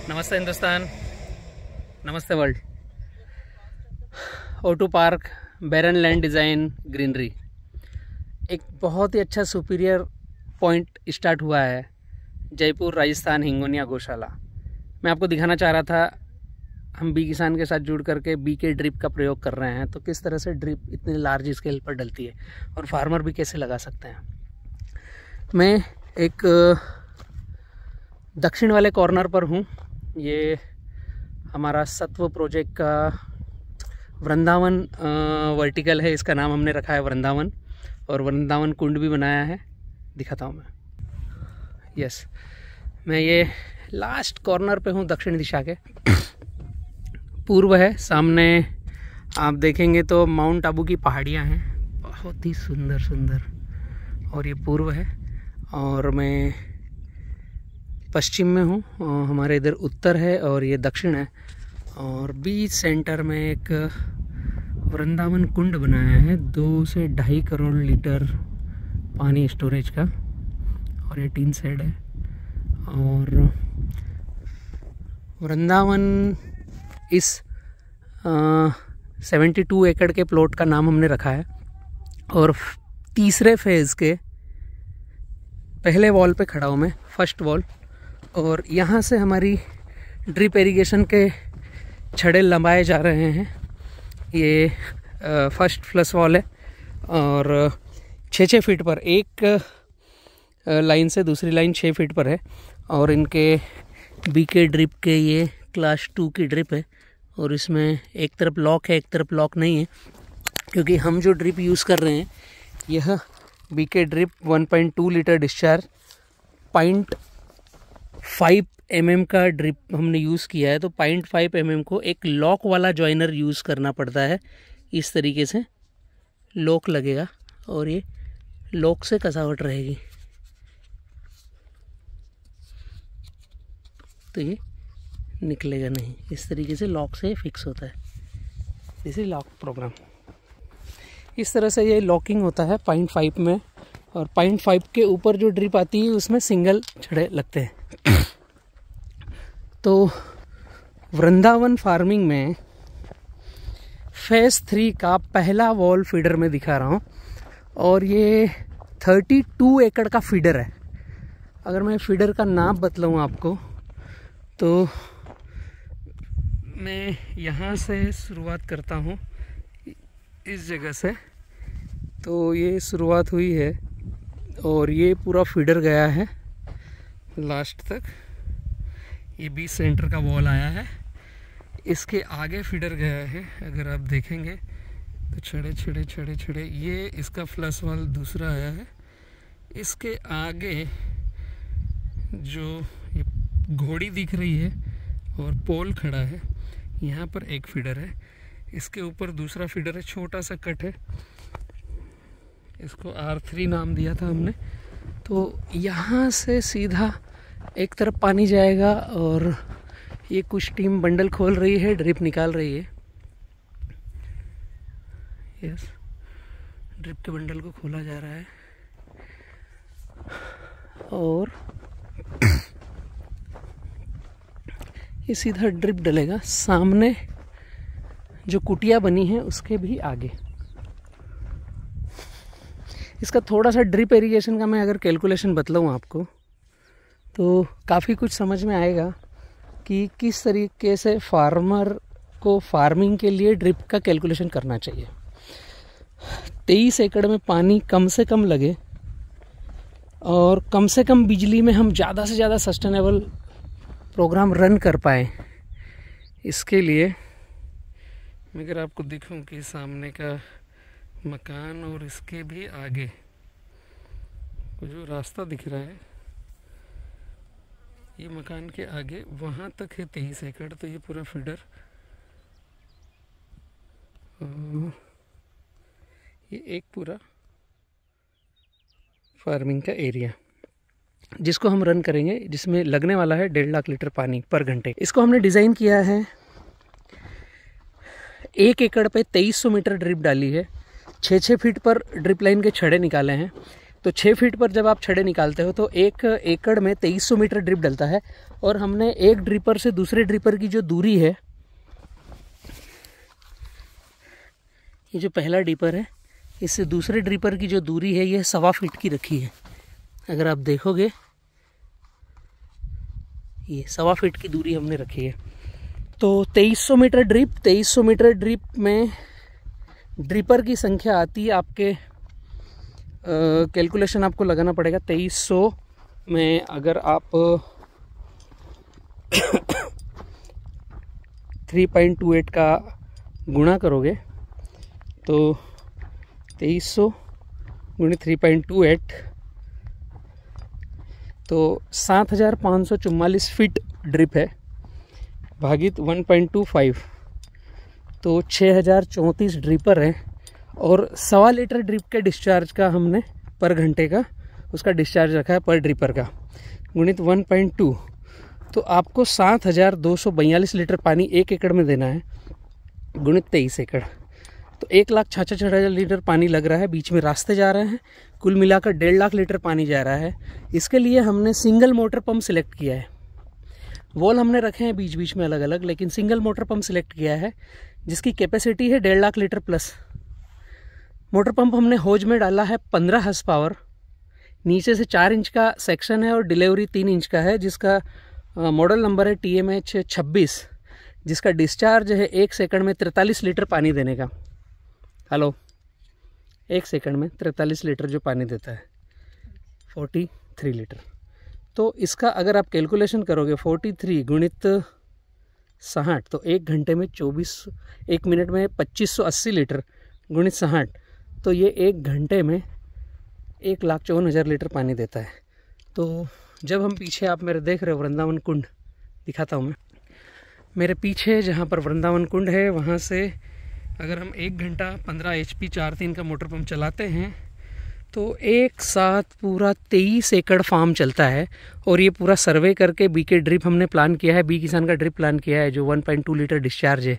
नमस्ते हिंदुस्तान, नमस्ते world. O2 park, barren land design, greenery, एक बहुत ही अच्छा सुपीरियर पॉइंट स्टार्ट हुआ है जयपुर राजस्थान हिंगोनिया गौशाला। मैं आपको दिखाना चाह रहा था, हम बी किसान के साथ जुड़ करके बी के ड्रिप का प्रयोग कर रहे हैं, तो किस तरह से ड्रिप इतनी लार्ज स्केल पर डलती है और फार्मर भी कैसे लगा सकते हैं। मैं एक दक्षिण वाले कॉर्नर पर हूँ। ये हमारा सत्व प्रोजेक्ट का वृंदावन वर्टिकल है, इसका नाम हमने रखा है वृंदावन, और वृंदावन कुंड भी बनाया है, दिखाता हूँ मैं। यस, मैं ये लास्ट कॉर्नर पे हूँ, दक्षिण दिशा के। पूर्व है, सामने आप देखेंगे तो माउंट आबू की पहाड़ियाँ हैं, बहुत ही सुंदर सुंदर, और ये पूर्व है। और मैं पश्चिम में हूँ, हमारे इधर उत्तर है और ये दक्षिण है। और बीच सेंटर में एक वृंदावन कुंड बनाया है 2 से 2.5 करोड़ लीटर पानी स्टोरेज का, और ये टीन शेड है। और वृंदावन इस 72 एकड़ के प्लॉट का नाम हमने रखा है, और तीसरे फेज़ के पहले वॉल पे खड़ा हूँ मैं, फर्स्ट वॉल। और यहाँ से हमारी ड्रिप इरिगेशन के छड़े लंबाए जा रहे हैं। ये फर्स्ट फ्लश वॉल है, और 6-6 फीट पर, एक लाइन से दूसरी लाइन 6 फीट पर है। और इनके बीके ड्रिप के ये क्लास 2 की ड्रिप है, और इसमें एक तरफ लॉक है, एक तरफ लॉक नहीं है, क्योंकि हम जो ड्रिप यूज़ कर रहे हैं यह BK drip 1.2 litre discharge 0.5 mm का ड्रिप हमने यूज़ किया है। तो 0.5 mm को एक लॉक वाला जॉइनर यूज़ करना पड़ता है। इस तरीके से लॉक लगेगा और ये लॉक से कसावट रहेगी, तो ये निकलेगा नहीं। इस तरीके से लॉक से फिक्स होता है, इसे लॉक प्रोग्राम। इस तरह से ये लॉकिंग होता है 0.5 में, और 0.5 के ऊपर जो ड्रिप आती है उसमें सिंगल छड़े लगते हैं। तो वृंदावन फार्मिंग में फेज़ 3 का पहला वॉल फीडर में दिखा रहा हूँ, और ये 32 एकड़ का फीडर है। अगर मैं फीडर का नाम बतलाऊँ आपको, तो मैं यहाँ से शुरुआत करता हूँ, इस जगह से। तो ये शुरुआत हुई है और ये पूरा फीडर गया है लास्ट तक। ये 20 सेंटर का वॉल आया है, इसके आगे फीडर गया है। अगर आप देखेंगे तो छड़े छड़े छड़े छड़े, ये इसका फ्लश वॉल दूसरा आया है। इसके आगे जो ये घोड़ी दिख रही है और पोल खड़ा है, यहाँ पर एक फीडर है। इसके ऊपर दूसरा फीडर है, छोटा सा कट है, इसको R3 नाम दिया था हमने। तो यहाँ से सीधा एक तरफ पानी जाएगा, और ये कुछ टीम बंडल खोल रही है, ड्रिप निकाल रही है। यस, ड्रिप के बंडल को खोला जा रहा है, और ये सीधा ड्रिप डलेगा सामने जो कुटिया बनी है उसके भी आगे। इसका थोड़ा सा ड्रिप इरिगेशन का मैं अगर कैलकुलेशन बतलाऊँ आपको, तो काफ़ी कुछ समझ में आएगा कि किस तरीके से फार्मर को फार्मिंग के लिए ड्रिप का कैलकुलेशन करना चाहिए। 23 एकड़ में पानी कम से कम लगे, और कम से कम बिजली में हम ज़्यादा से ज़्यादा सस्टेनेबल प्रोग्राम रन कर पाए। इसके लिए मैं अगर आपको दिखाऊं कि सामने का मकान और इसके भी आगे जो रास्ता दिख रहा है, ये मकान के आगे वहाँ तक है 23 एकड़। तो ये पूरा फीडर, ये एक पूरा फार्मिंग का एरिया जिसको हम रन करेंगे, जिसमें लगने वाला है 1.5 लाख लीटर पानी पर घंटे। इसको हमने डिज़ाइन किया है, 1 एकड़ पे 2300 मीटर ड्रिप डाली है, 6-6 फीट पर ड्रिप लाइन के छड़े निकाले हैं। तो 6 फीट पर जब आप छड़े निकालते हो तो 1 एकड़ में 2300 मीटर ड्रिप डलता है। और हमने एक ड्रिपर से दूसरे ड्रिपर की जो दूरी है, ये जो पहला ड्रिपर है इससे दूसरे ड्रिपर की जो दूरी है ये 1.25 फीट की रखी है। अगर आप देखोगे ये 1.25 फीट की दूरी हमने रखी है। तो 2300 मीटर ड्रिप, 2300 मीटर ड्रिप में ड्रिपर की संख्या आती है आपके कैलकुलेशन आपको लगाना पड़ेगा। 2300 में अगर आप 3.28 का गुणा करोगे तो 2300 गुणित 3.28 तो 7544 फीट ड्रिप है, भागित 1.25 तो 6034 ड्रिपर है। और 1.25 लीटर ड्रिप के डिस्चार्ज का हमने पर घंटे का उसका डिस्चार्ज रखा है पर ड्रिपर का, गुणित 1.2 तो आपको 7242 लीटर पानी 1 एकड़ में देना है, गुणित 23 एकड़ तो 1,66,000 लीटर पानी लग रहा है। बीच में रास्ते जा रहे हैं, कुल मिलाकर 1.5 लाख लीटर पानी जा रहा है। इसके लिए हमने सिंगल मोटर पंप सिलेक्ट किया है। वॉल हमने रखे हैं बीच बीच में अलग अलग, लेकिन सिंगल मोटर पंप सिलेक्ट किया है जिसकी कैपेसिटी है 1.5 lakh litre plus. Motor pump हमने होज में डाला है 15 हॉर्स पावर, नीचे से 4 इंच का सेक्शन है और डिलीवरी 3 इंच का है, जिसका मॉडल नंबर है TMH 26, जिसका डिस्चार्ज है 1 सेकंड में 43 लीटर पानी देने का। हेलो, 1 सेकंड में 43 लीटर जो पानी देता है, 43 लीटर। तो इसका अगर आप कैलकुलेशन करोगे 43 गुणित 60 तो 1 घंटे में 1 मिनट में 2580 लीटर गुणित 60 तो ये 1 घंटे में 1,54,000 लीटर पानी देता है। तो जब हम पीछे, आप मेरे देख रहे हो वृंदावन कुंड, दिखाता हूँ मैं, मेरे पीछे जहाँ पर वृंदावन कुंड है वहाँ से अगर हम 1 घंटा 15 HP 4.3 का मोटर पंप चलाते हैं तो एक साथ पूरा 23 एकड़ फार्म चलता है। और ये पूरा सर्वे करके बी के ड्रिप हमने प्लान किया है, बी किसान का ड्रिप प्लान किया है जो 1.2 लीटर डिस्चार्ज है।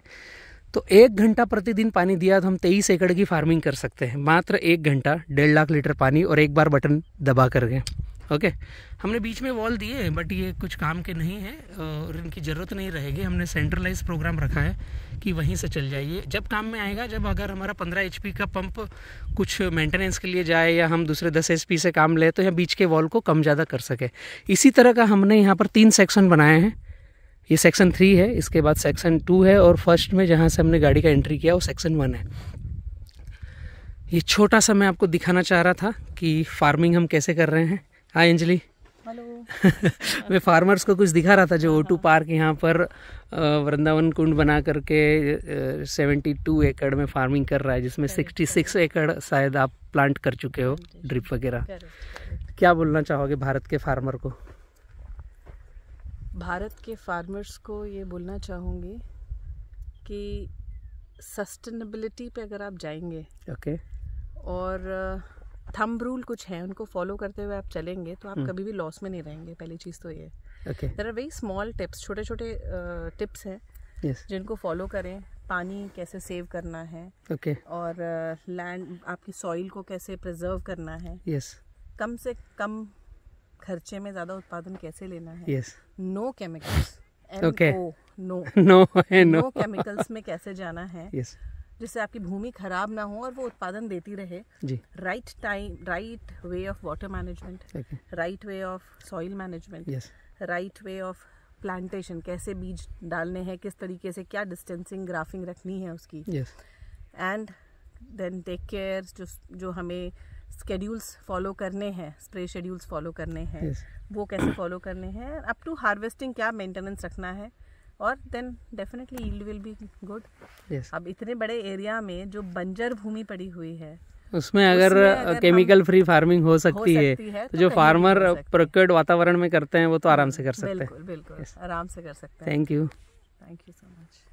तो 1 घंटा प्रतिदिन पानी दिया तो हम 23 एकड़ की फार्मिंग कर सकते हैं, मात्र 1 घंटा 1.5 लाख लीटर पानी और एक बार बटन दबा करके। ओके, हमने बीच में वॉल दिए हैं बट ये कुछ काम के नहीं है और इनकी ज़रूरत नहीं रहेगी। हमने सेंट्रलाइज प्रोग्राम रखा है कि वहीं से चल जाइए, जब काम में आएगा, जब अगर हमारा 15 HP का पंप कुछ मेंटेनेंस के लिए जाए या हम दूसरे 10 HP से काम ले तो यहाँ बीच के वॉल को कम ज़्यादा कर सके। इसी तरह का हमने यहाँ पर 3 सेक्शन बनाए हैं। ये सेक्शन 3 है, इसके बाद सेक्शन 2 है और फर्स्ट में जहाँ से हमने गाड़ी का एंट्री किया वो सेक्शन 1 है। ये छोटा सा मैं आपको दिखाना चाह रहा था कि फार्मिंग हम कैसे कर रहे हैं। हाय अंजलि। हेलो। मैं फार्मर्स को कुछ दिखा रहा था जो O2 पार्क यहाँ पर वृंदावन कुंड बना करके 72 एकड़ में फार्मिंग कर रहा है, जिसमें 66 एकड़ शायद आप प्लांट कर चुके हो ड्रिप वगैरह। क्या बोलना चाहोगे भारत के फार्मर को? भारत के फार्मर्स को ये बोलना चाहूँगी कि सस्टेनेबिलिटी पे अगर आप जाएंगे, ओके, और थंब रूल कुछ है उनको फॉलो करते हुए आप चलेंगे तो आप कभी भी लॉस में नहीं रहेंगे। पहली चीज़ तो ये, there are very small tips, छोटे छोटे टिप्स हैं जिनको फॉलो करें। पानी कैसे सेव करना है, और लैंड आपकी सॉइल को कैसे प्रिजर्व करना है, कम से कम खर्चे में ज़्यादा उत्पादन कैसे लेना है, नो केमिकल्स, नो केमिकल्स में कैसे जाना है, जिससे आपकी भूमि खराब ना हो और वो उत्पादन देती रहे। Right time, right way of water management, right way of soil management, right way of plantation, कैसे बीज डालने हैं, किस तरीके से, क्या डिस्टेंसिंग ग्राफिंग रखनी है उसकी, एंड देन टेक केयर। जो हमें स्केड्यूल्स फॉलो करने हैं, स्प्रे शेड्यूल्स फॉलो करने हैं, वो कैसे फॉलो करने हैं, अप टू हार्वेस्टिंग क्या मेंटेनेंस रखना है, और then definitely yield will be good. अब इतने बड़े एरिया में जो बंजर भूमि पड़ी हुई है उसमें अगर केमिकल फ्री फार्मिंग हो सकती है तो जो फार्मर प्रकट वातावरण में करते हैं वो तो आराम से कर सकते हैं। बिल्कुल आराम से कर सकते हैं। Thank you so much.